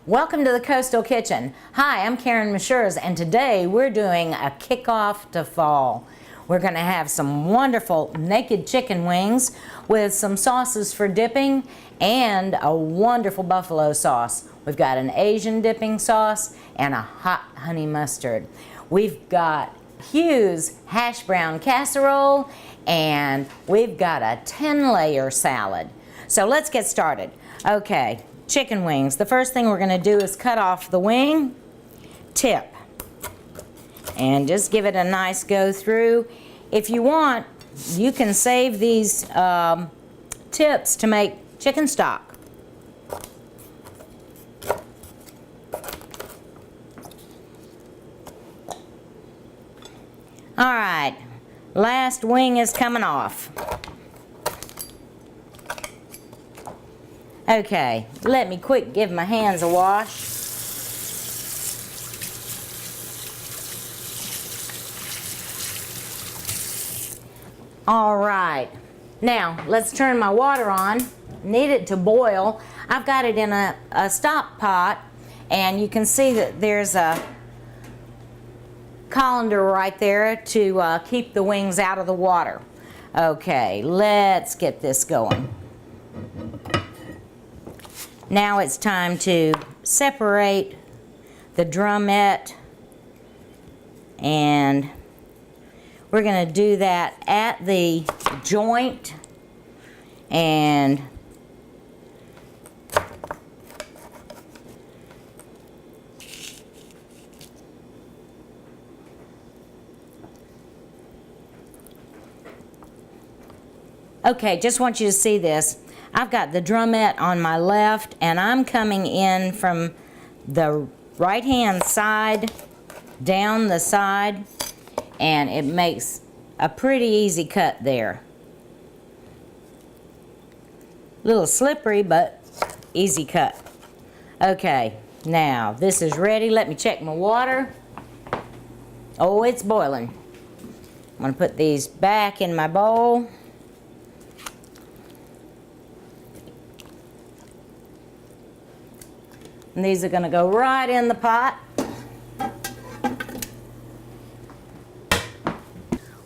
Welcome to the Coastal Kitchen. Hi, I'm Karen Mashers, and today we're doing a kickoff to fall. We're going to have some wonderful naked chicken wings with some sauces for dipping and a wonderful buffalo sauce. We've got an Asian dipping sauce and a hot honey mustard. We've got Hugh's hash brown casserole, and we've got a 10-layer salad. So let's get started. Okay, chicken wings. The first thing we're going to do is cut off the wing tip and just give it a nice go through. If you want, you can save these tips to make chicken stock. All right, last wing is coming off. Okay, let me quick give my hands a wash. All right, now let's turn my water on. Need it to boil. I've got it in a stock pot, and you can see that there's a colander right there to keep the wings out of the water. Okay, let's get this going. Now it's time to separate the drumette, and we're going to do that at the joint, and okay, just want you to see this. I've got the drumette on my left, and I'm coming in from the right-hand side down the side, and it makes a pretty easy cut there. A little slippery, but easy cut. Okay, now this is ready. Let me check my water. Oh, it's boiling. I'm going to put these back in my bowl. And these are going to go right in the pot.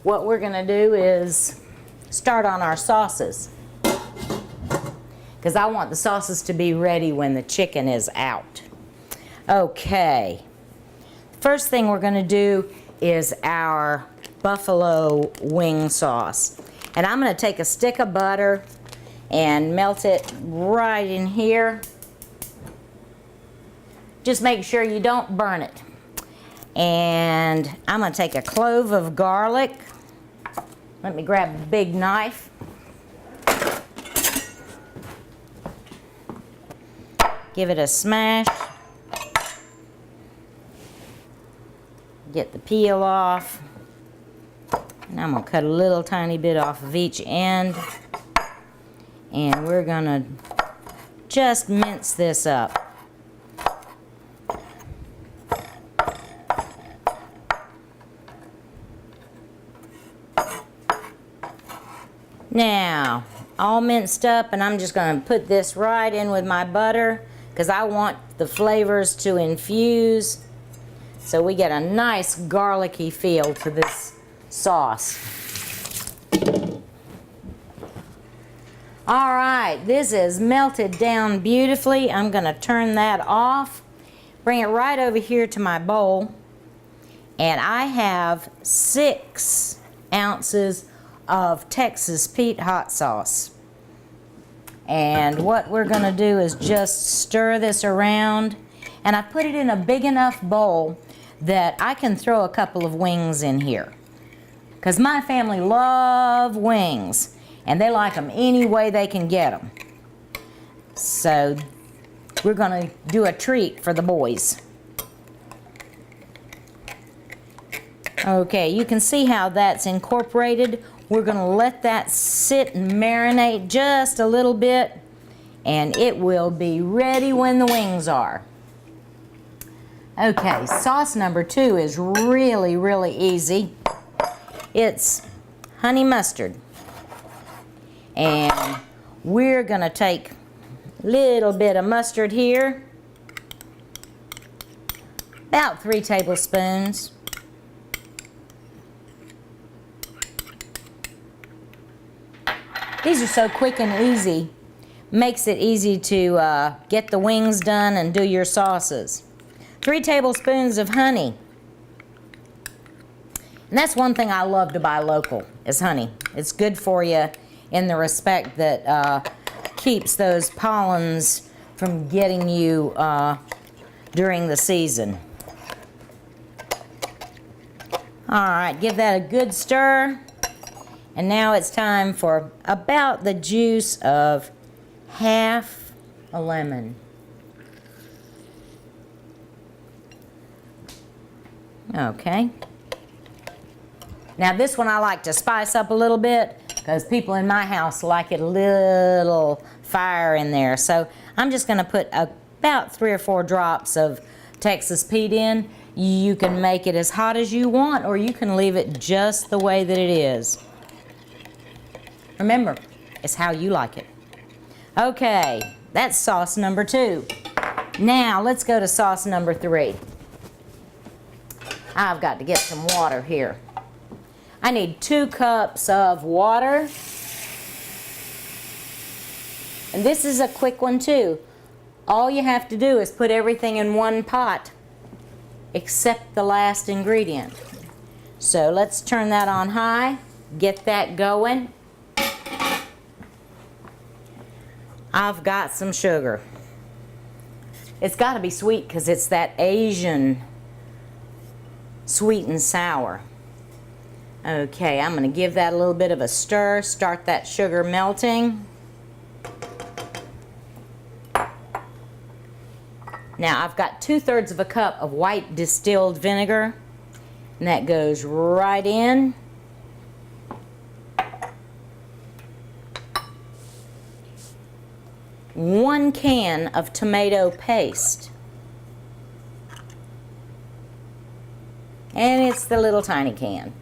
What we're going to do is start on our sauces, because I want the sauces to be ready when the chicken is out. Okay, first thing we're going to do is our buffalo wing sauce. And I'm going to take a stick of butter and melt it right in here. Just make sure you don't burn it. And I'm going to take a clove of garlic. Let me grab a big knife. Give it a smash. Get the peel off. And I'm going to cut a little tiny bit off of each end. And we're going to just mince this up. Now, all minced up, and I'm just going to put this right in with my butter because I want the flavors to infuse so we get a nice garlicky feel to this sauce. All right, this is melted down beautifully. I'm going to turn that off, bring it right over here to my bowl, and I have 6 ounces of Texas Pete hot sauce. And what we're going to do is just stir this around, and I put it in a big enough bowl that I can throw a couple of wings in here, because my family love wings and they like them any way they can get them. So we're going to do a treat for the boys. Okay, you can see how that's incorporated. We're going to let that sit and marinate just a little bit, and it will be ready when the wings are. Okay, sauce number 2 is really, really easy. It's honey mustard. And we're going to take a little bit of mustard here about 3 tablespoons. These are so quick and easy. Makes it easy to get the wings done and do your sauces. 3 tablespoons of honey. And that's one thing I love to buy local, is honey. It's good for you in the respect that keeps those pollens from getting you during the season. All right, give that a good stir. And now it's time for about the juice of half a lemon. Okay. Now this one I like to spice up a little bit because people in my house like it a little fire in there. So I'm just going to put about 3 or 4 drops of Texas Pete in. You can make it as hot as you want, or you can leave it just the way that it is. Remember, it's how you like it. Okay, that's sauce number 2. Now let's go to sauce number 3. I've got to get some water here. I need 2 cups of water. And this is a quick one too. All you have to do is put everything in one pot except the last ingredient. So let's turn that on high, get that going. I've got some sugar. It's got to be sweet because it's that Asian sweet and sour. Okay, I'm going to give that a little bit of a stir, start that sugar melting. Now I've got 2/3 of a cup of white distilled vinegar, and that goes right in. One can of tomato paste. And it's the little tiny can.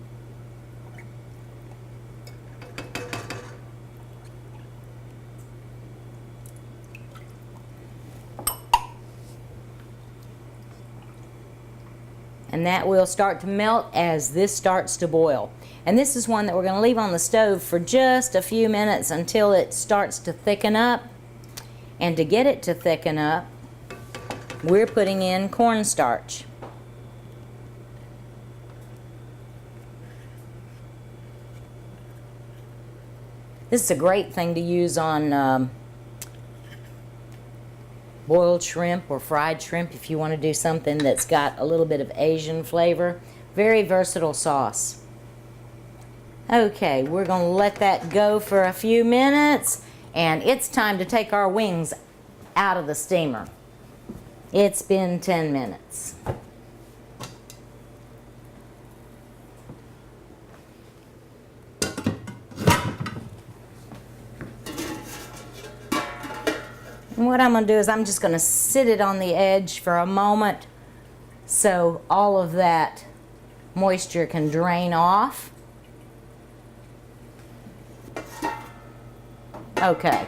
And that will start to melt as this starts to boil. And this is one that we're going to leave on the stove for just a few minutes until it starts to thicken up. And to get it to thicken up, we're putting in cornstarch. This is a great thing to use on boiled shrimp or fried shrimp if you want to do something that's got a little bit of Asian flavor. Very versatile sauce. Okay, we're going to let that go for a few minutes, and it's time to take our wings out of the steamer. It's been 10 minutes. And what I'm going to do is I'm just going to sit it on the edge for a moment so all of that moisture can drain off. Okay.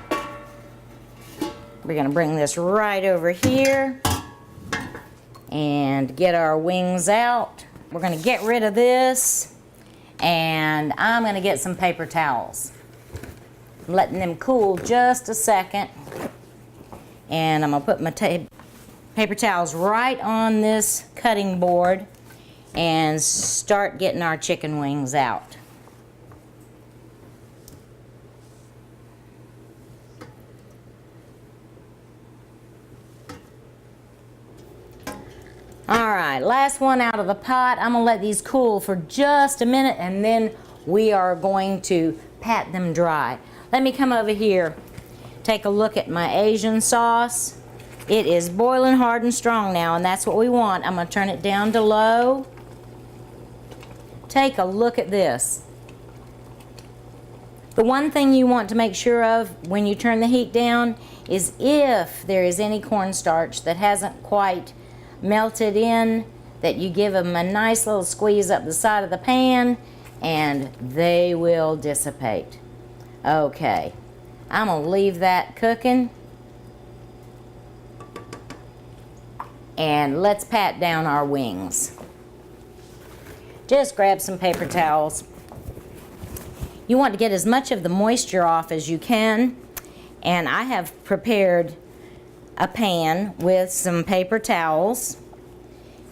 We're going to bring this right over here and get our wings out. We're going to get rid of this, and I'm going to get some paper towels. I'm letting them cool just a second. And I'm going to put my paper towels right on this cutting board and start getting our chicken wings out. Alright, last one out of the pot. I'm going to let these cool for just a minute, and then we are going to pat them dry. Let me come over here. Take a look at my Asian sauce. It is boiling hard and strong now, and that's what we want. I'm going to turn it down to low. Take a look at this. The one thing you want to make sure of when you turn the heat down is if there is any cornstarch that hasn't quite melted in, that you give them a nice little squeeze up the side of the pan and they will dissipate. Okay. I'm going to leave that cooking, And let's pat down our wings. Just grab some paper towels. You want to get as much of the moisture off as you can. And I have prepared a pan with some paper towels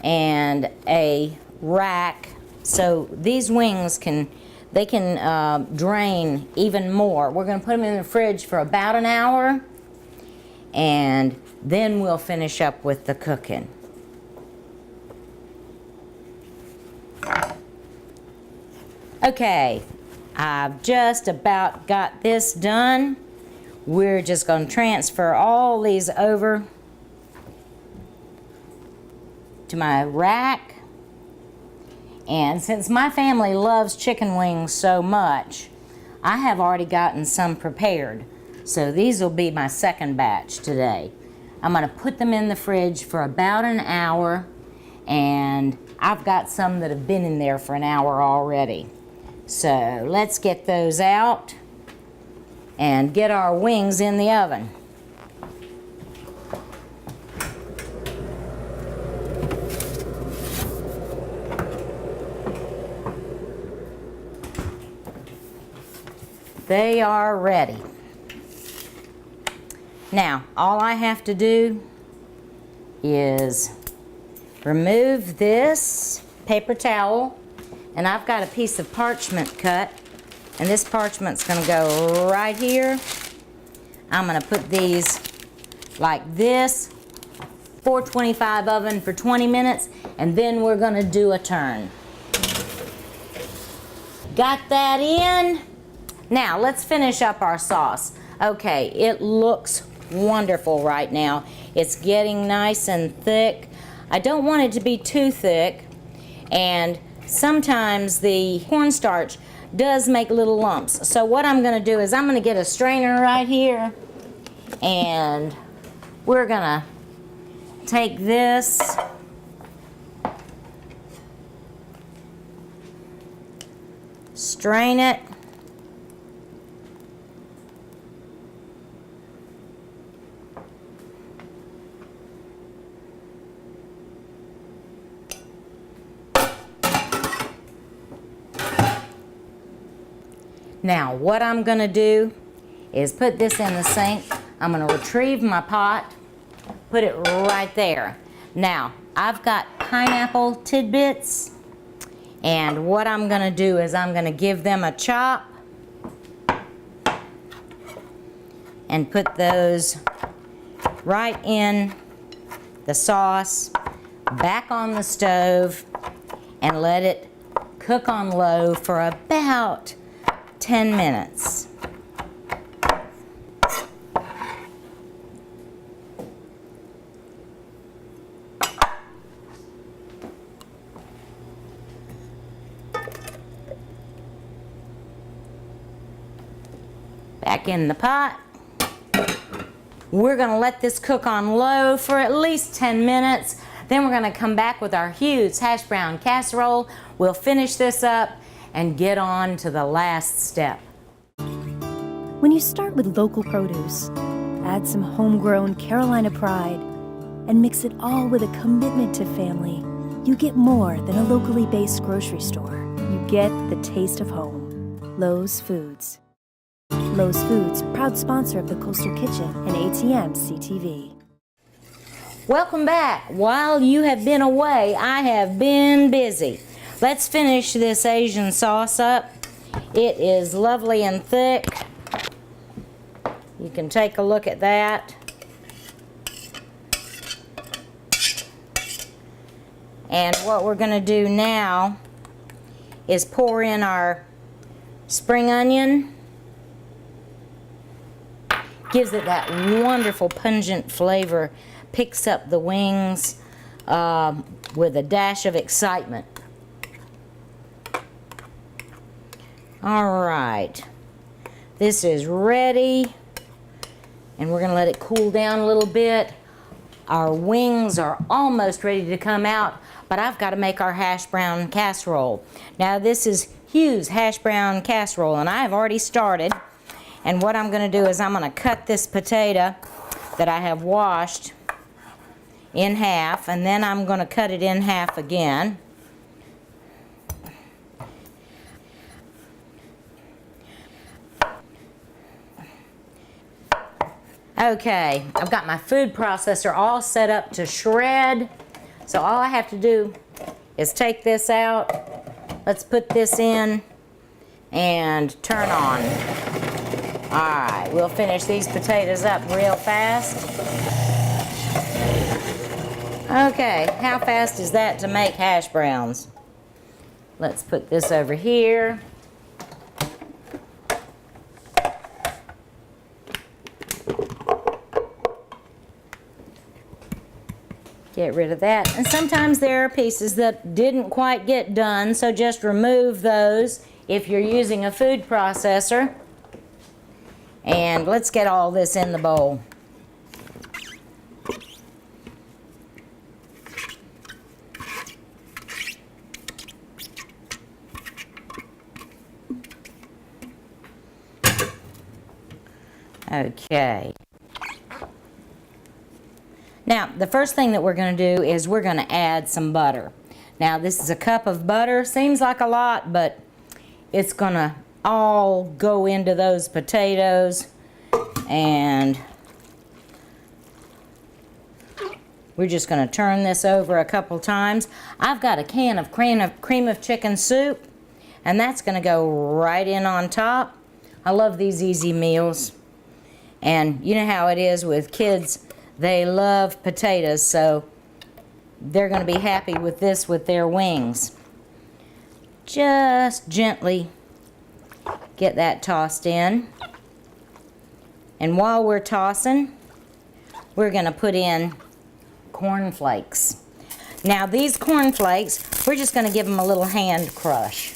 and a rack, so these wings can drain even more. We're going to put them in the fridge for about an hour, and then we'll finish up with the cooking. Okay, I've just about got this done. We're just going to transfer all these over to my rack. And since my family loves chicken wings so much, I have already gotten some prepared. So these will be my second batch today. I'm going to put them in the fridge for about an hour, and I've got some that have been in there for an hour already. So let's get those out and get our wings in the oven. They are ready. Now, all I have to do is remove this paper towel, and I've got a piece of parchment cut, and this parchment's going to go right here. I'm going to put these like this, 425 oven for 20 minutes, and then we're going to do a turn. Got that in? Now, let's finish up our sauce. Okay, it looks wonderful right now. It's getting nice and thick. I don't want it to be too thick, and sometimes the cornstarch does make little lumps. So what I'm going to do is I'm going to get a strainer right here, and we're going to take this strain it. Now, what I'm going to do is put this in the sink. I'm going to retrieve my pot, put it right there. Now, I've got pineapple tidbits, and what I'm going to do is I'm going to give them a chop and put those right in the sauce, back on the stove, and let it cook on low for about 10 minutes. Back in the pot. We're going to let this cook on low for at least 10 minutes. Then we're going to come back with our huge hash brown casserole. We'll finish this up and get on to the last step. When you start with local produce, add some homegrown Carolina pride, and mix it all with a commitment to family, you get more than a locally based grocery store. You get the taste of home. Lowe's Foods. Lowe's Foods, proud sponsor of the Coastal Kitchen and ATM CTV. Welcome back. While you have been away, I have been busy. Let's finish this Asian sauce up. It is lovely and thick. You can take a look at that. And what we're going to do now is pour in our spring onion. Gives it that wonderful pungent flavor. Picks up the wings with a dash of excitement. All right, this is ready, and we're going to let it cool down a little bit. Our wings are almost ready to come out, but I've got to make our hash brown casserole. Now, this is Hugh's hash brown casserole, and I have already started. And what I'm going to do is I'm going to cut this potato that I have washed in half, and then I'm going to cut it in half again. Okay, I've got my food processor all set up to shred. So all I have to do is take this out. Let's put this in and turn on. Alright, we'll finish these potatoes up real fast. Okay, how fast is that to make hash browns? Let's put this over here. Get rid of that. And sometimes there are pieces that didn't quite get done, so just remove those if you're using a food processor. And let's get all this in the bowl. Okay. Now, the first thing that we're going to do is we're going to add some butter. Now, this is a cup of butter. Seems like a lot, but it's going to all go into those potatoes. And we're just going to turn this over a couple times. I've got a can of cream of chicken soup, and that's going to go right in on top. I love these easy meals. And you know how it is with kids. They love potatoes, so they're going to be happy with this with their wings. Just gently get that tossed in. And while we're tossing, we're going to put in corn flakes. Now these corn flakes, we're just going to give them a little hand crush.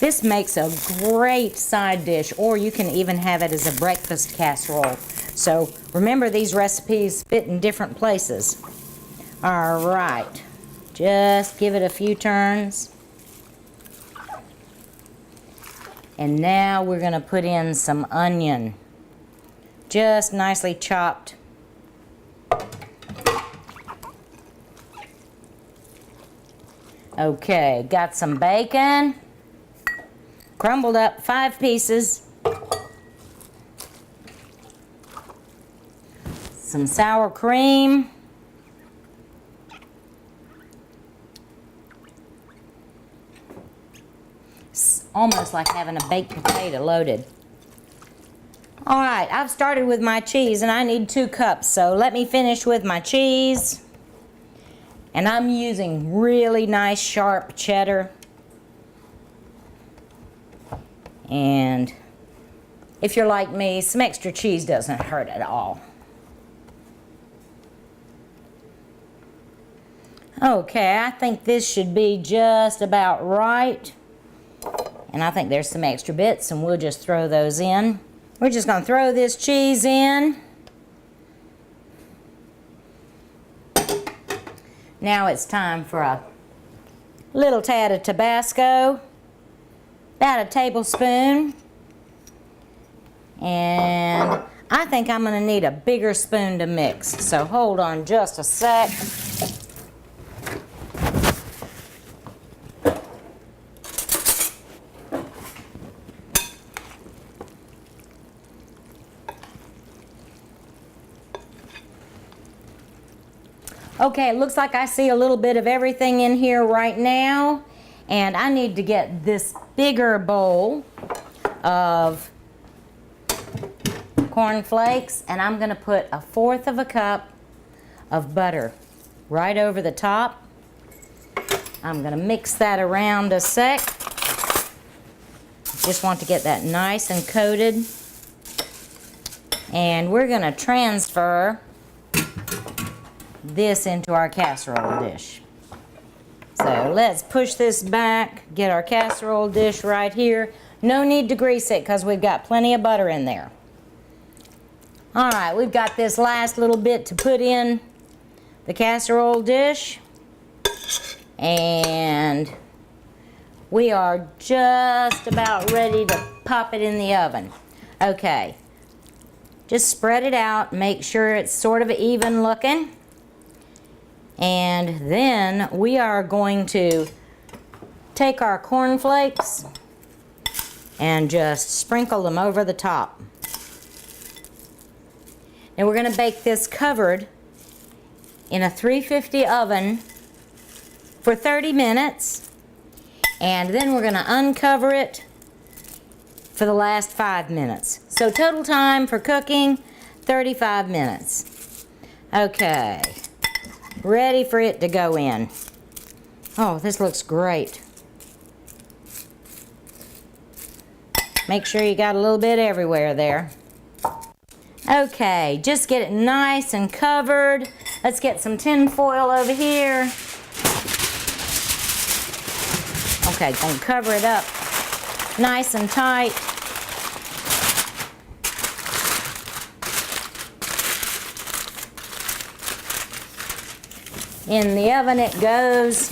This makes a great side dish, or you can even have it as a breakfast casserole. So remember, these recipes fit in different places. All right, just give it a few turns. And now we're going to put in some onion, just nicely chopped. Okay, got some bacon. Crumbled up 5 pieces. Some sour cream. It's almost like having a baked potato loaded. Alright, I've started with my cheese and I need 2 cups, so let me finish with my cheese. And I'm using really nice sharp cheddar. And if you're like me, some extra cheese doesn't hurt at all. Okay, I think this should be just about right. And I think there's some extra bits, and we'll just throw those in. We're just going to throw this cheese in. Now it's time for a little tad of Tabasco. About a tablespoon, and I think I'm going to need a bigger spoon to mix, so hold on just a sec. Okay, it looks like I see a little bit of everything in here right now. And I need to get this bigger bowl of corn flakes, and I'm going to put a 1/4 of a cup of butter right over the top. I'm going to mix that around a sec. Just want to get that nice and coated. And we're going to transfer this into our casserole dish. So let's push this back, get our casserole dish right here. No need to grease it because we've got plenty of butter in there. All right, we've got this last little bit to put in the casserole dish. And we are just about ready to pop it in the oven. Okay, Just spread it out, make sure it's sort of even looking. And then we are going to take our cornflakes and just sprinkle them over the top. And we're going to bake this covered in a 350 oven for 30 minutes. And then we're going to uncover it for the last 5 minutes. So total time for cooking, 35 minutes. Okay, ready for it to go in. Oh, this looks great. Make sure you got a little bit everywhere there. Okay, just get it nice and covered. Let's get some tin foil over here. Okay, gonna cover it up nice and tight. In the oven it goes.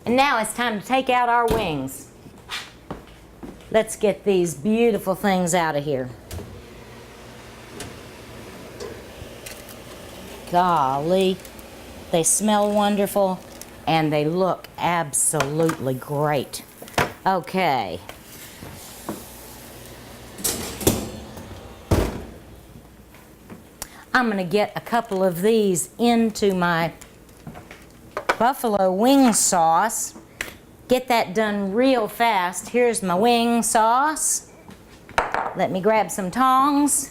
And now it's time to take out our wings. Let's get these beautiful things out of here. Golly, they smell wonderful and they look absolutely great. Okay. I'm going to get a couple of these into my buffalo wing sauce. Get that done real fast. Here's my wing sauce. Let me grab some tongs.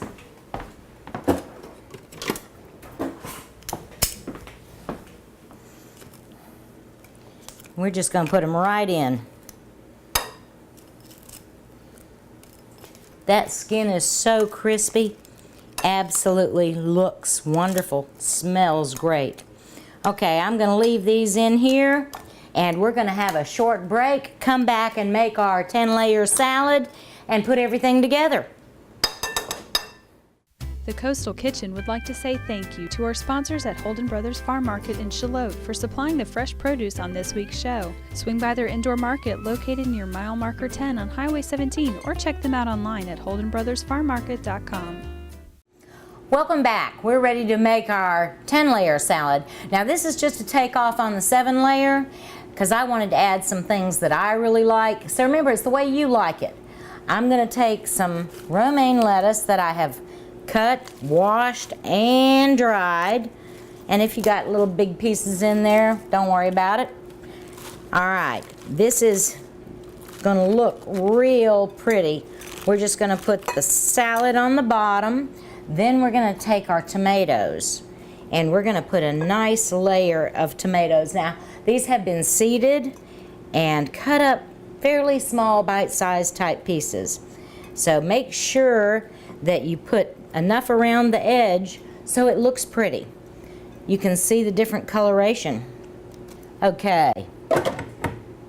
We're just going to put them right in. That skin is so crispy. Absolutely looks wonderful. Smells great. Okay, I'm going to leave these in here and we're going to have a short break. Come back and make our 10-layer salad and put everything together. The Coastal Kitchen would like to say thank you to our sponsors at Holden Brothers Farm Market in Charlotte for supplying the fresh produce on this week's show. Swing by their indoor market located near mile marker 10 on Highway 17 or check them out online at holdenbrothersfarmmarket.com. Welcome back. We're ready to make our 10-layer salad. Now this is just a takeoff on the 7-layer because I wanted to add some things that I really like. So remember, it's the way you like it. I'm going to take some romaine lettuce that I have cut, washed, and dried. And if you got little big pieces in there, don't worry about it. All right, this is going to look real pretty. We're just going to put the salad on the bottom. Then we're going to take our tomatoes and we're going to put a nice layer of tomatoes. Now, these have been seeded and cut up fairly small bite-sized type pieces. So make sure that you put enough around the edge so it looks pretty. You can see the different coloration. Okay,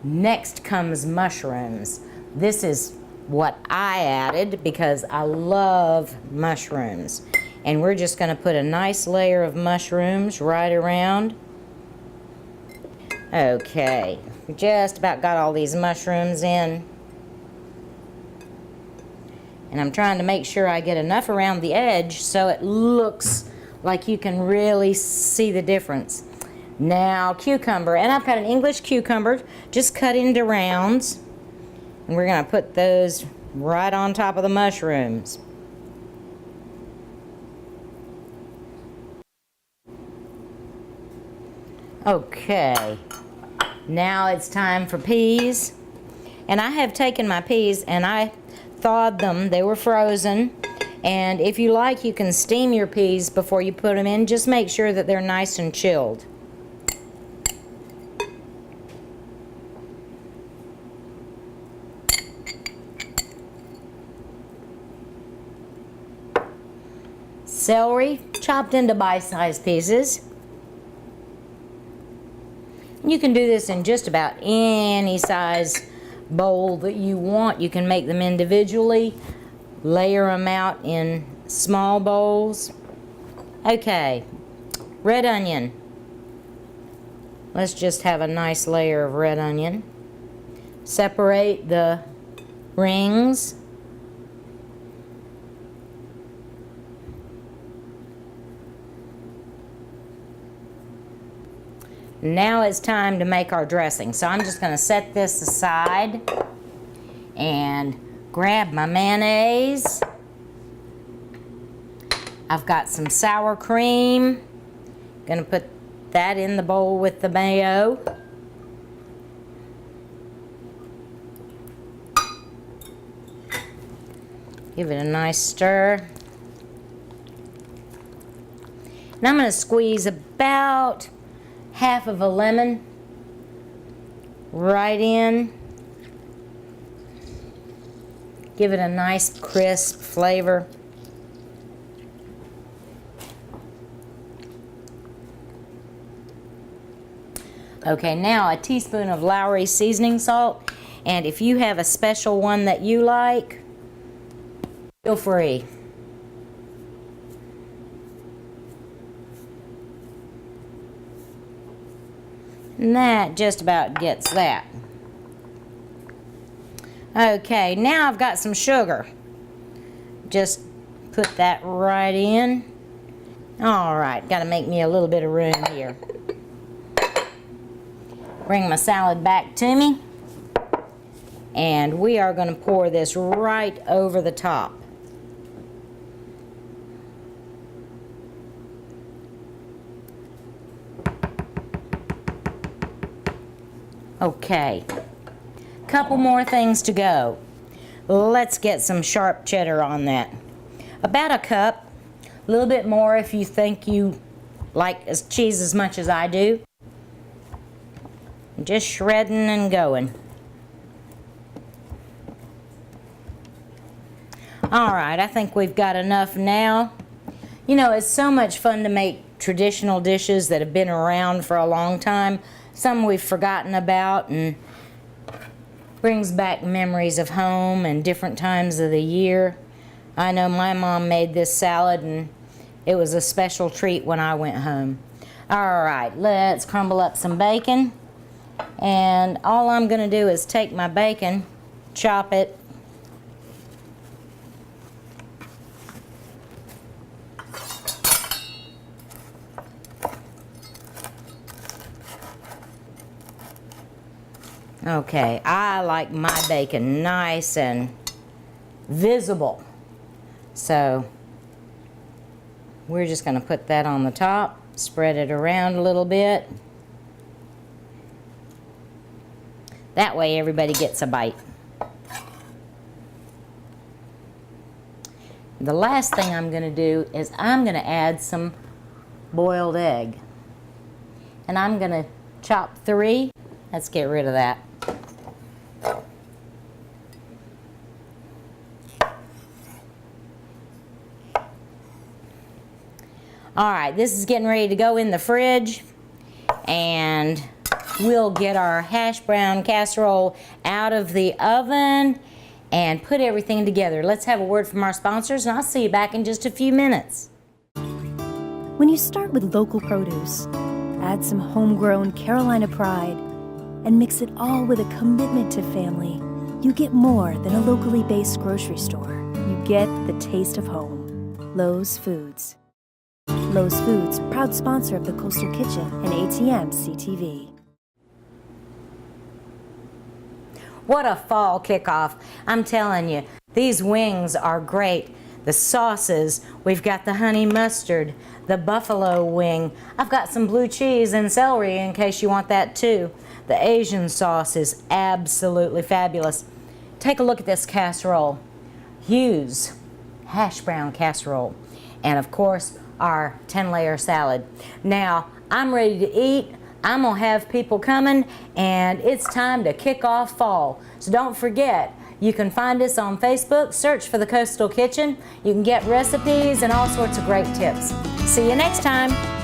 next comes mushrooms. This is what I added because I love mushrooms. And we're just going to put a nice layer of mushrooms right around. Okay, we just about got all these mushrooms in. And I'm trying to make sure I get enough around the edge so it looks like you can really see the difference. Now, cucumber, and I've got an English cucumber just cut into rounds. And we're going to put those right on top of the mushrooms. Okay, now it's time for peas. And I have taken my peas and I thawed them. They were frozen. And if you like, you can steam your peas before you put them in. Just make sure that they're nice and chilled. Celery, chopped into bite-sized pieces. You can do this in just about any size bowl that you want. You can make them individually, layer them out in small bowls. Okay, red onion. Let's just have a nice layer of red onion. Separate the rings. Now it's time to make our dressing. So I'm just going to set this aside and grab my mayonnaise. I've got some sour cream. Going to put that in the bowl with the mayo. Give it a nice stir. And I'm going to squeeze about half of a lemon right in. Give it a nice crisp flavor. Okay, now a teaspoon of Lowry seasoning salt, and if you have a special one that you like, feel free. And that just about gets that. Okay, now I've got some sugar. Just put that right in. All right, got to make me a little bit of room here. Bring my salad back to me. And we are going to pour this right over the top. Okay, couple more things to go. Let's get some sharp cheddar on that. About a cup, a little bit more if you think you like cheese as much as I do. Just shredding and going. All right, I think we've got enough now. You know, it's so much fun to make traditional dishes that have been around for a long time. Some we've forgotten about, and brings back memories of home and different times of the year. I know my mom made this salad, and it was a special treat when I went home. All right, let's crumble up some bacon. And all I'm going to do is take my bacon, chop it, okay, I like my bacon nice and visible. So we're just going to put that on the top, spread it around a little bit. That way everybody gets a bite. The last thing I'm going to do is I'm going to add some boiled egg. And I'm going to chop 3. Let's get rid of that. All right, this is getting ready to go in the fridge, and we'll get our hash brown casserole out of the oven and put everything together. Let's have a word from our sponsors, and I'll see you back in just a few minutes. When you start with local produce, add some homegrown Carolina pride, and mix it all with a commitment to family, you get more than a locally based grocery store. You get the taste of home. Lowe's Foods. Lowe's Foods, proud sponsor of the Coastal Kitchen and ATM CTV. What a fall kickoff. I'm telling you, these wings are great. The sauces, we've got the honey mustard, the buffalo wing. I've got some blue cheese and celery in case you want that too. The Asian sauce is absolutely fabulous. Take a look at this casserole. Hughes hash brown casserole. And of course, our 10-layer salad. Now, I'm ready to eat. I'm gonna have people coming, and it's time to kick off fall. So don't forget, you can find us on Facebook, search for the Coastal Kitchen. You can get recipes and all sorts of great tips. See you next time.